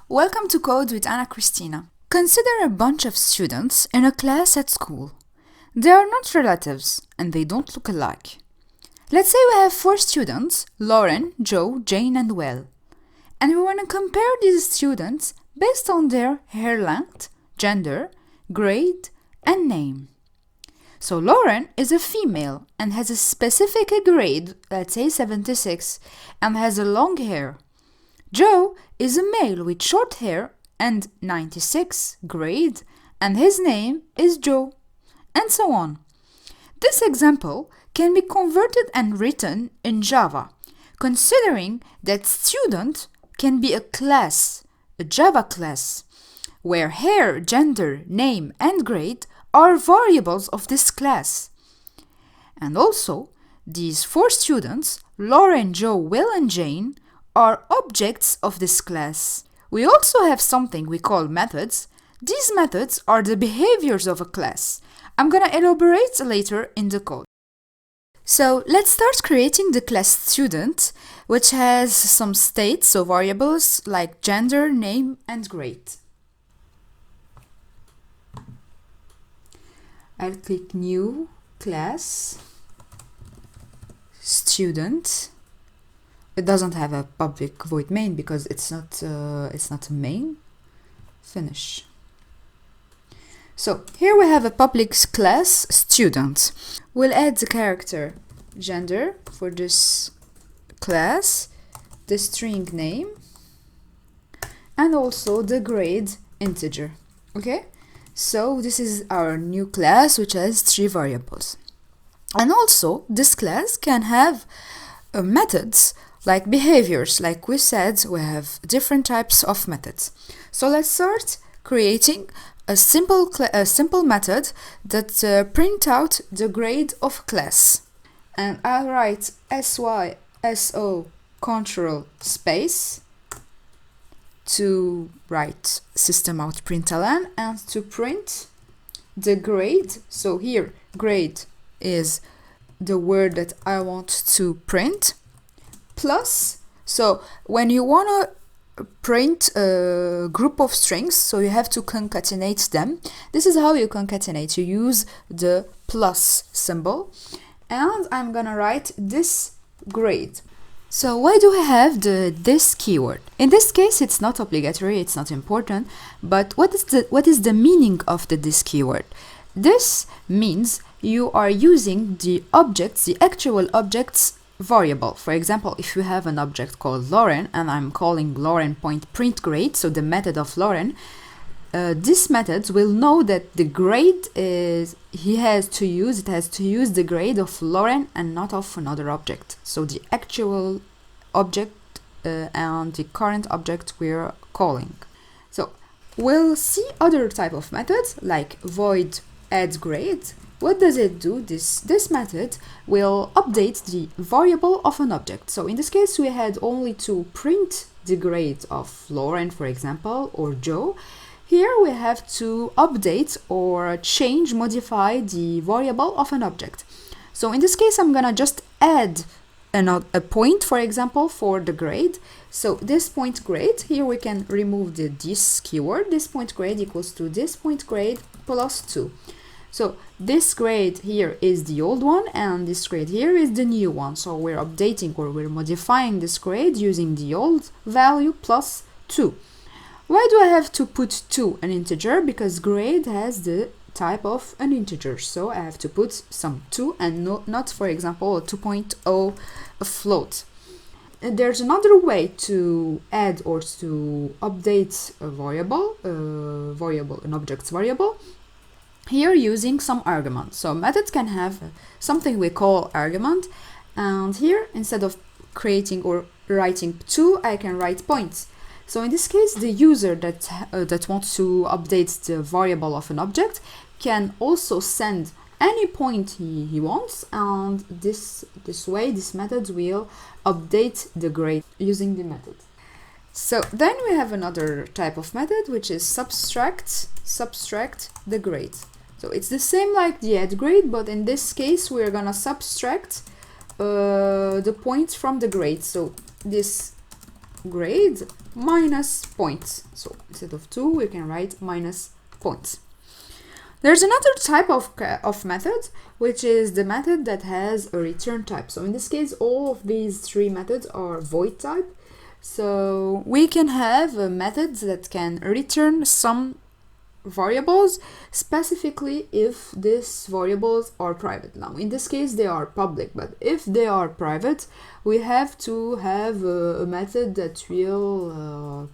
Welcome to Code with Anna Christina. Consider a bunch of students in a class at school. They are not relatives and they don't look alike. Let's say we have 4 students, Lauren, Joe, Jane, and Will. And we want to compare these students based on their hair length, gender, grade, and name. So Lauren is a female and has a specific grade, let's say 76, and has a long hair. Joe is a male with short hair and 96 grade, and his name is Joe, and so on. This example can be converted and written in Java, considering that student can be a class, a Java class, where hair, gender, name, and grade are variables of this class. And also, these 4 students, Lauren, Joe, Will, and Jane, are objects of this class. We also have something we call methods. These methods are the behaviors of a class. I'm gonna elaborate later in the code. So let's start creating the class student, which has some states, so variables like gender, name, and grade. I'll click new class student. It doesn't have a public void main because it's not a main. Finish. So here we have a public class student. We'll add the character gender for this class, the string name, and also the grade integer. Okay, so this is our new class which has 3 variables. And also this class can have methods like behaviors. Like we said, we have different types of methods. So let's start creating a simple method that print out the grade of class. And I'll write syso control space to write system out println and to print the grade. So here grade is the word that I want to print, plus, so when you want to print a group of strings, so you have to concatenate them. This is how you concatenate. You use the plus symbol, and I'm gonna write this grade. So why do I have this keyword? In this case, it's not obligatory, it's not important, but what is the meaning of the this keyword? This means you are using the actual object's variable. For example, if you have an object called Lauren and I'm calling Lauren.print grade, so the method of Lauren, this method will know that the grade it has to use the grade of Lauren and not of another object. So the actual object and the current object we're calling. So we'll see other type of methods like void add grade. What does it do? This method will update the variable of an object. So in this case, we had only to print the grade of Lauren, for example, or Joe. Here we have to update or modify the variable of an object. So in this case, I'm gonna just add a point, for example, for the grade. So this point grade, here we can remove the this keyword. This point grade equals to this point grade plus 2. So this grade here is the old one and this grade here is the new one. So we're updating or we're modifying this grade using the old value plus 2. Why do I have to put 2, an integer? Because grade has the type of an integer. So I have to put some 2 and not, for example, a 2.0 a float. And there's another way to add or to update a variable, an object's variable. Here using some argument. So methods can have something we call argument, and here instead of creating or writing 2, I can write points. So in this case, the user that wants to update the variable of an object can also send any point he wants, and this way this method will update the grade using the method. So then we have another type of method which is subtract the grade. So it's the same like the add grade, but in this case we're gonna subtract the points from the grade. So this grade minus points. So instead of 2, we can write minus points. There's another type of method, which is the method that has a return type. So in this case, all of these three methods are void type. So we can have methods that can return some variables, specifically if these variables are private. Now in this case they are public, but if they are private, we have to have a method that will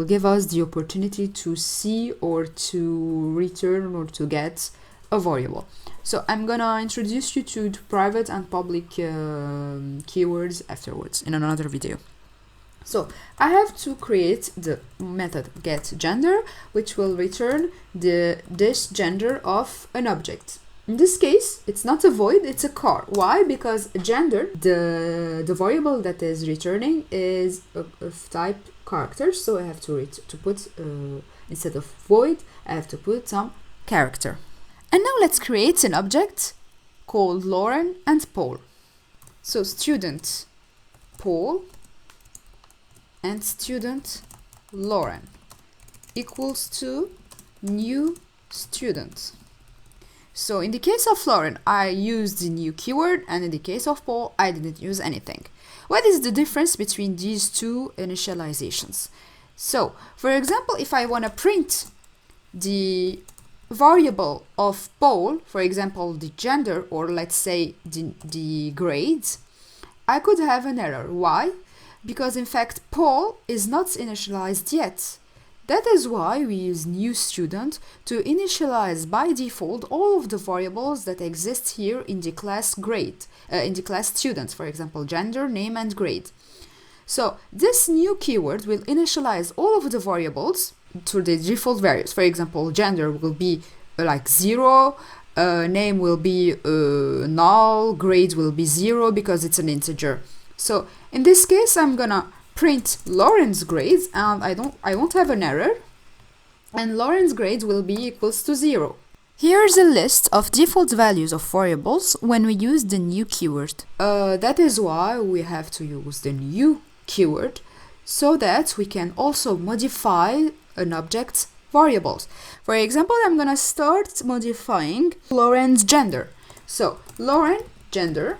give us the opportunity to see or to return or to get a variable. So I'm gonna introduce you to the private and public keywords afterwards in another video. So I have to create the method getGender, which will return this gender of an object. In this case, it's not a void, it's a char. Why? Because gender, the variable that is returning, is of type character. So I have to put, instead of void, I have to put some character. And now let's create an object called Lauren and Paul. So student Paul and student Lauren equals to new student. So in the case of Lauren, I used the new keyword, and in the case of Paul, I didn't use anything. What is the difference between these two initializations? So, for example, if I want to print the variable of Paul, for example, the gender, or let's say the grades, I could have an error. Why? Because in fact Paul is not initialized yet. That is why we use new student to initialize by default all of the variables that exist here in the class grade, in the class student, for example, gender, name, and grade. So this new keyword will initialize all of the variables to the default values. For example, gender will be like 0, name will be null, grade will be 0 because it's an integer. So in this case, I'm gonna print Lauren's grades, and I won't have an error, and Lauren's grades will be equals to 0. Here's a list of default values of variables when we use the new keyword. That is why we have to use the new keyword, so that we can also modify an object's variables. For example, I'm gonna start modifying Lauren's gender. So Lauren gender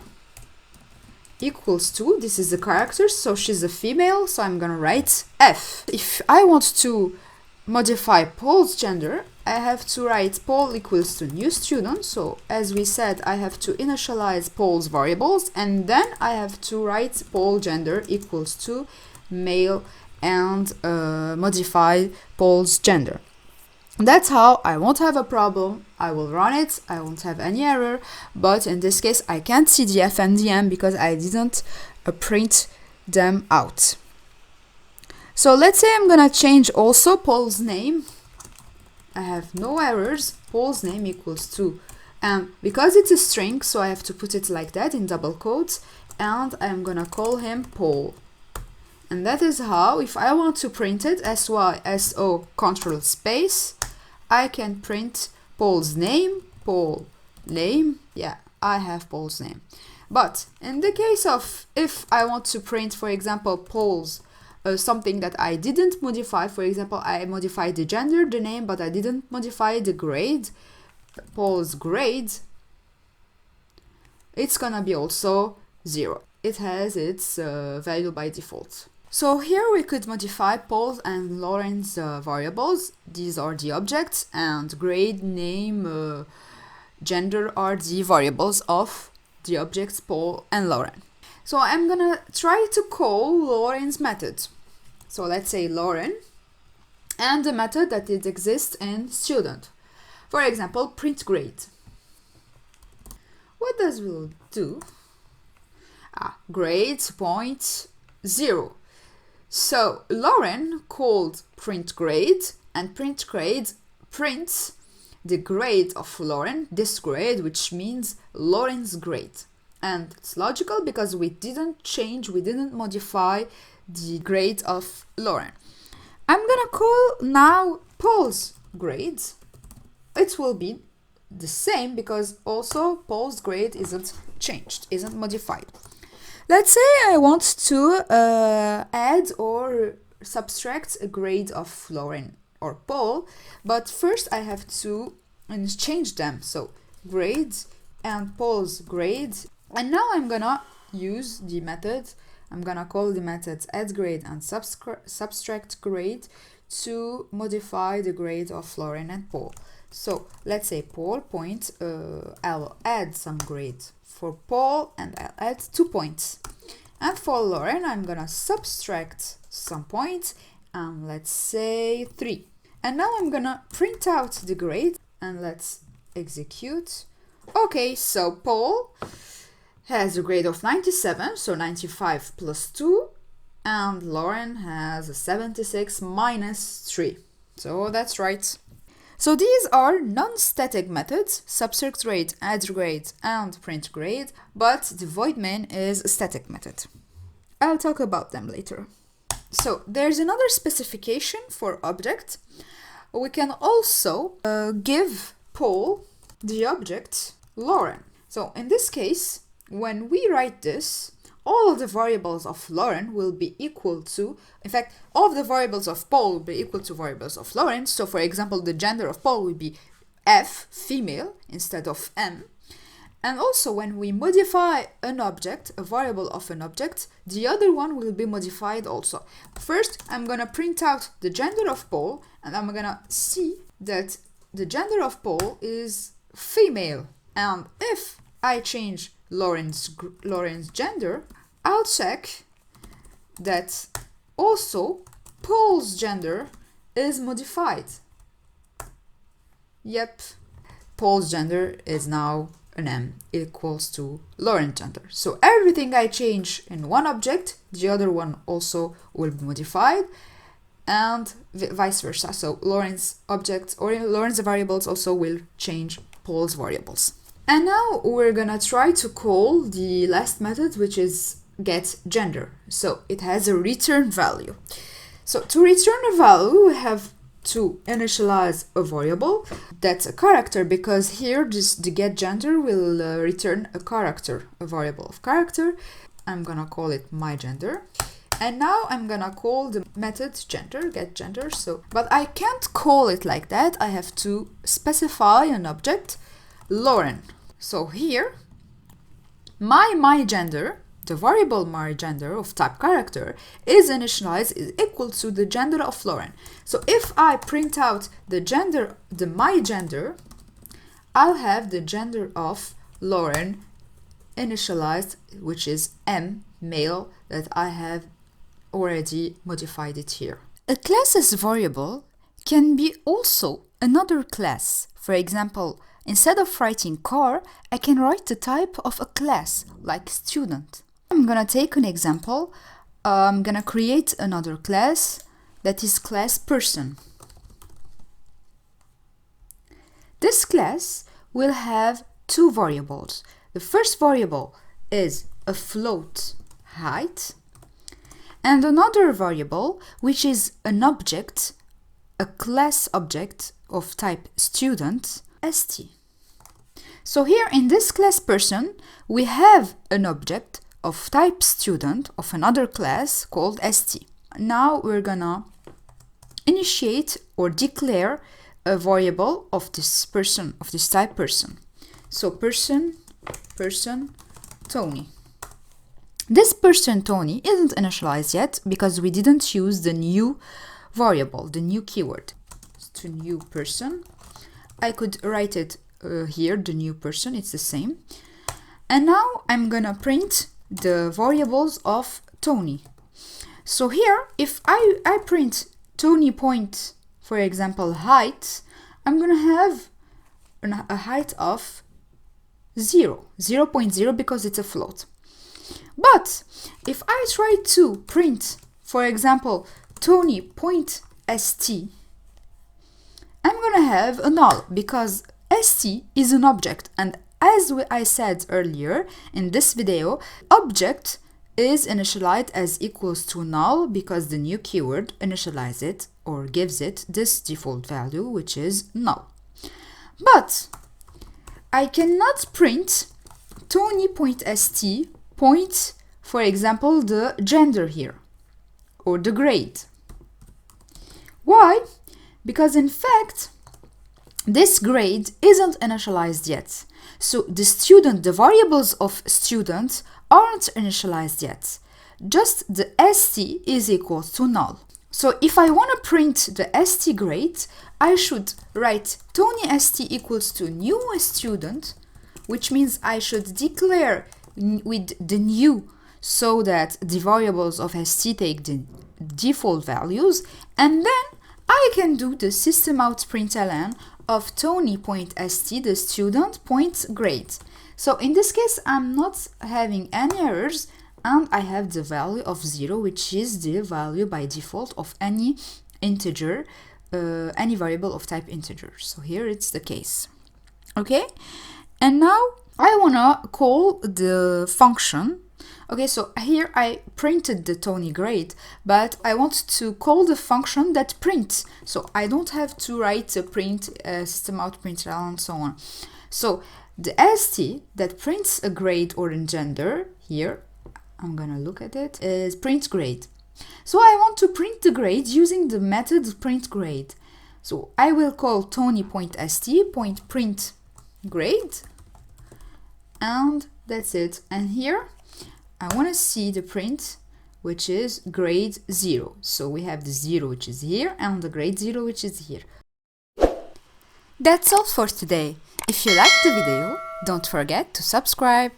equals to, this is the character, so she's a female, so I'm gonna write F. If I want to modify Paul's gender, I have to write Paul equals to new student. So as we said, I have to initialize Paul's variables, and then I have to write Paul gender equals to male and modify Paul's gender. That's how I won't have a problem. I will run it, I won't have any error, but in this case I can't see the F and the M because I didn't print them out. So let's say I'm gonna change also Paul's name. I have no errors. Paul's name equals to, and because it's a string, so I have to put it like that in double quotes, and I'm gonna call him Paul. And that is how, if I want to print it, SYSO control space, I can print Paul's name, Paul name. Yeah, I have Paul's name. But in the case of, if I want to print, for example, Paul's something that I didn't modify, for example, I modified the gender, the name, but I didn't modify the grade, Paul's grade, it's gonna be also 0. It has its value by default. So here we could modify Paul's and Lauren's variables. These are the objects, and grade, name, gender are the variables of the objects Paul and Lauren. So I'm gonna try to call Lauren's method. So let's say Lauren and the method that it exists in student. For example, print grade. What does we'll do? Grade point 0. So Lauren called print grade, and print grade prints the grade of Lauren, this grade, which means Lauren's grade. And it's logical because we didn't change, we didn't modify the grade of Lauren. I'm gonna call now Paul's grades. It will be the same because also Paul's grade isn't changed, isn't modified. Let's say I want to add or subtract a grade of Lauren or Paul, but first I have to change them. So grade and Paul's grade. And now I'm gonna use the method. I'm gonna call the methods add grade and subtract grade to modify the grade of Lauren and Paul. So let's say Paul point, I'll add some grade for Paul and I'll add 2 points. And for Lauren, I'm gonna subtract some points and let's say 3. And now I'm gonna print out the grade and let's execute. Okay, so Paul has a grade of 97, so 95 plus 2, and Lauren has a 76 minus 3. So that's right. So these are non-static methods, subtract grade, add grade, and print grade, but the void main is a static method. I'll talk about them later. So there's another specification for object. We can also give Paul the object Lauren. So in this case, when we write this, all of the variables of Lauren will be equal to, in fact, all of the variables of Paul will be equal to variables of Lauren. So for example, the gender of Paul will be F, female, instead of M. And also when we modify an object, a variable of an object, the other one will be modified also. First, I'm gonna print out the gender of Paul, and I'm gonna see that the gender of Paul is female. And if I change Lauren's gender, I'll check that also Paul's gender is modified. Yep, Paul's gender is now an M equals to Lauren's gender. So everything I change in one object, the other one also will be modified, and vice versa. So Lauren's objects or Lauren's variables also will change Paul's variables. And now we're gonna try to call the last method, which is get gender. So it has a return value. So to return a value, we have to initialize a variable that's a character, because here the get gender will return a character, a variable of character. I'm gonna call it my gender. And now I'm gonna call the method gender, get gender. So, but I can't call it like that. I have to specify an object, Lauren. So here, my gender, the variable my gender of type character, is initialized, is equal to the gender of Lauren. So if I print out the gender, the my gender, I'll have the gender of Lauren initialized, which is M, male, that I have already modified it here. A class's variable can be also another class. For example, instead of writing car, I can write the type of a class, like student. I'm gonna take an example. I'm gonna create another class that is class person. This class will have two variables. The first variable is a float height, and another variable which is an object, a class object of type student, st. So here in this class person, we have an object of type student of another class called st. Now we're gonna initiate or declare a variable of this person, of this type person. So person Tony. This person Tony isn't initialized yet because we didn't use the new variable, the new keyword. To new person, I could write it here, the new person, it's the same. And now I'm gonna print the variables of Tony. So here, if I print Tony point, for example, height, I'm gonna have a height of 0.0 because it's a float. But if I try to print, for example, Tony point st, I'm gonna have a null because st is an object, and as I said earlier in this video, object is initialized as equals to null because the new keyword initializes it or gives it this default value, which is null. But I cannot print Tony.st point for example, the gender here or the grade. Why? Because in fact, this grade isn't initialized yet. So the variables of student aren't initialized yet. Just the st is equal to null. So if I want to print the st grade, I should write Tony st equals to new student, which means I should declare with the new so that the variables of st take the default values, and then I can do the system out println of Tony.st, the student point grade. So in this case, I'm not having any errors, and I have the value of 0, which is the value by default of any integer, any variable of type integer. So here it's the case. Okay, and now I wanna call the function. Okay, so here I printed the Tony grade, but I want to call the function that prints. So I don't have to write a print, system out println, and so on. So the st that prints a grade or a gender, here, I'm gonna look at it, is print grade. So I want to print the grade using the method print grade. So I will call Tony.st print grade, and that's it. And here I want to see the print, which is grade 0. So we have the 0, which is here, and the grade 0, which is here. That's all for today. If you liked the video, don't forget to subscribe.